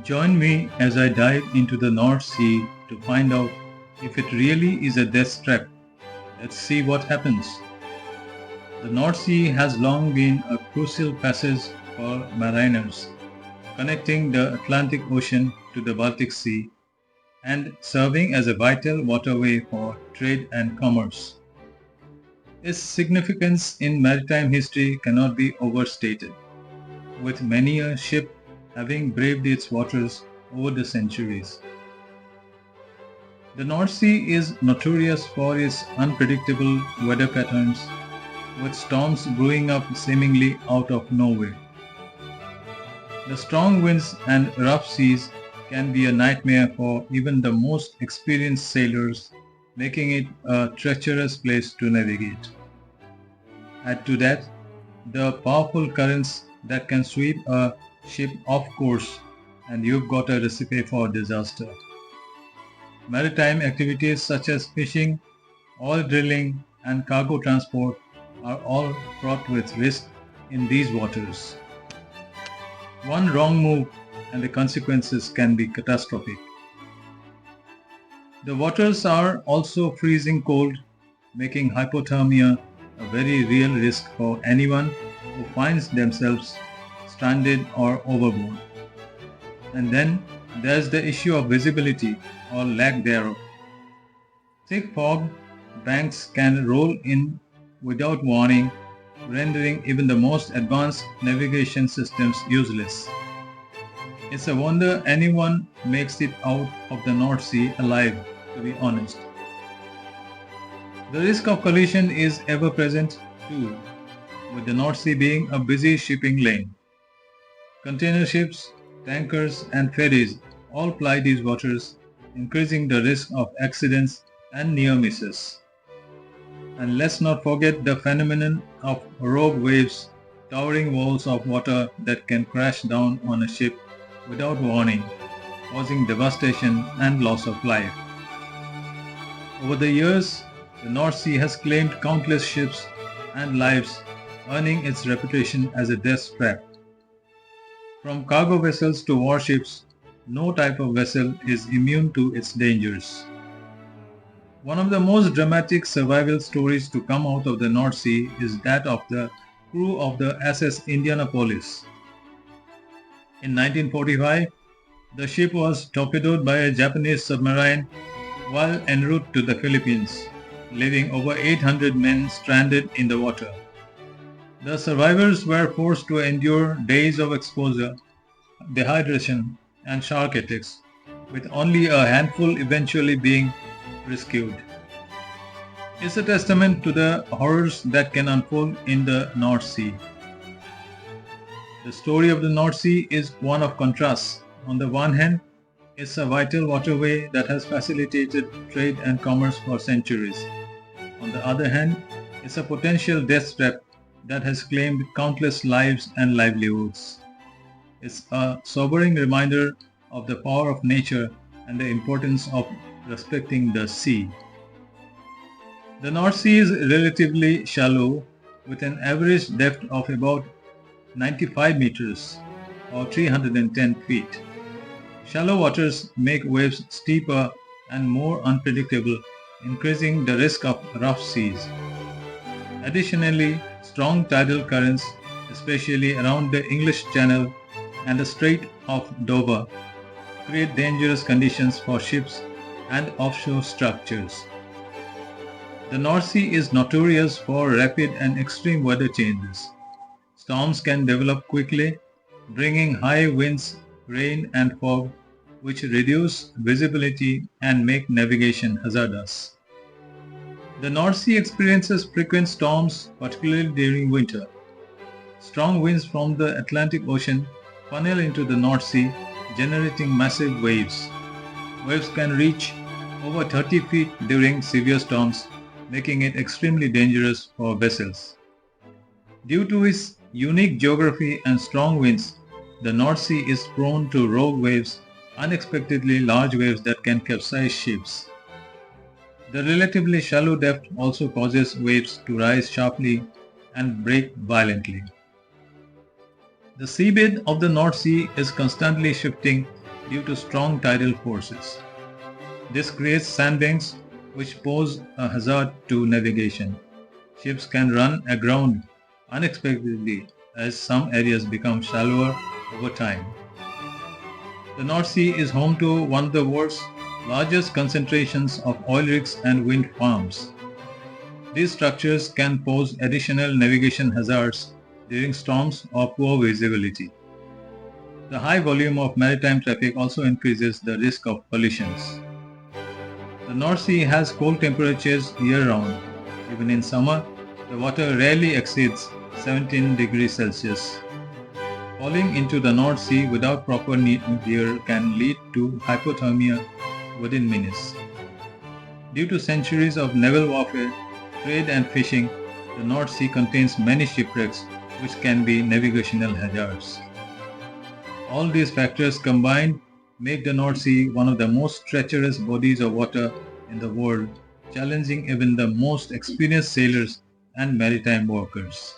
Join me as I dive into the North Sea to find out if it really is a death trap. Let's see what happens. The North Sea has long been a crucial passage for mariners, connecting the Atlantic Ocean to the Baltic Sea and serving as a vital waterway for trade and commerce. Its significance in maritime history cannot be overstated, with many a ship having braved its waters over the centuries. The North Sea is notorious for its unpredictable weather patterns, with storms brewing up seemingly out of nowhere. The strong winds and rough seas can be a nightmare for even the most experienced sailors, making it a treacherous place to navigate. Add to that the powerful currents that can sweep a ship off course, and you've got a recipe for disaster. Maritime activities such as fishing, oil drilling, and cargo transport are all fraught with risk in these waters. One wrong move and the consequences can be catastrophic. The waters are also freezing cold, making hypothermia a very real risk for anyone who finds themselves stranded or overboard. And then there's the issue of visibility or lack thereof. Thick fog banks can roll in without warning, rendering even the most advanced navigation systems useless. It's a wonder anyone makes it out of the North Sea alive, to be honest. The risk of collision is ever present too, with the North Sea being a busy shipping lane. Container ships, tankers, and ferries all ply these waters, increasing the risk of accidents and near misses. And let's not forget the phenomenon of rogue waves, towering walls of water that can crash down on a ship without warning, causing devastation and loss of life. Over the years, the North Sea has claimed countless ships and lives, earning its reputation as a death trap. From cargo vessels to warships, no type of vessel is immune to its dangers. One of the most dramatic survival stories to come out of the North Sea is that of the crew of the SS Indianapolis. In 1945, the ship was torpedoed by a Japanese submarine while en route to the Philippines, leaving over 800 men stranded in the water. The survivors were forced to endure days of exposure, dehydration, and shark attacks, with only a handful eventually being rescued. It's a testament to the horrors that can unfold in the North Sea. The story of the North Sea is one of contrasts. On the one hand, it's a vital waterway that has facilitated trade and commerce for centuries. On the other hand, it's a potential death trap that has claimed countless lives and livelihoods. It's a sobering reminder of the power of nature and the importance of respecting the sea. The North Sea is relatively shallow, with an average depth of about 95 meters or 310 feet. Shallow waters make waves steeper and more unpredictable, increasing the risk of rough seas. Additionally, strong tidal currents, especially around the English Channel and the Strait of Dover, create dangerous conditions for ships and offshore structures. The North Sea is notorious for rapid and extreme weather changes. Storms can develop quickly, bringing high winds, rain, and fog, which reduce visibility and make navigation hazardous. The North Sea experiences frequent storms, particularly during winter. Strong winds from the Atlantic Ocean funnel into the North Sea, generating massive waves. Waves can reach over 30 feet during severe storms, making it extremely dangerous for vessels. Due to its unique geography and strong winds, the North Sea is prone to rogue waves, unexpectedly large waves that can capsize ships. The relatively shallow depth also causes waves to rise sharply and break violently. The seabed of the North Sea is constantly shifting, due to strong tidal forces. This creates sandbanks which pose a hazard to navigation. Ships can run aground unexpectedly as some areas become shallower over time. The North Sea is home to one of the world's largest concentrations of oil rigs and wind farms. These structures can pose additional navigation hazards during storms or poor visibility. The high volume of maritime traffic also increases the risk of collisions. The North Sea has cold temperatures year-round. Even in summer, the water rarely exceeds 17 degrees Celsius. Falling into the North Sea without proper gear can lead to hypothermia within minutes. Due to centuries of naval warfare, trade and fishing, the North Sea contains many shipwrecks which can be navigational hazards. All these factors combined make the North Sea one of the most treacherous bodies of water in the world, challenging even the most experienced sailors and maritime workers.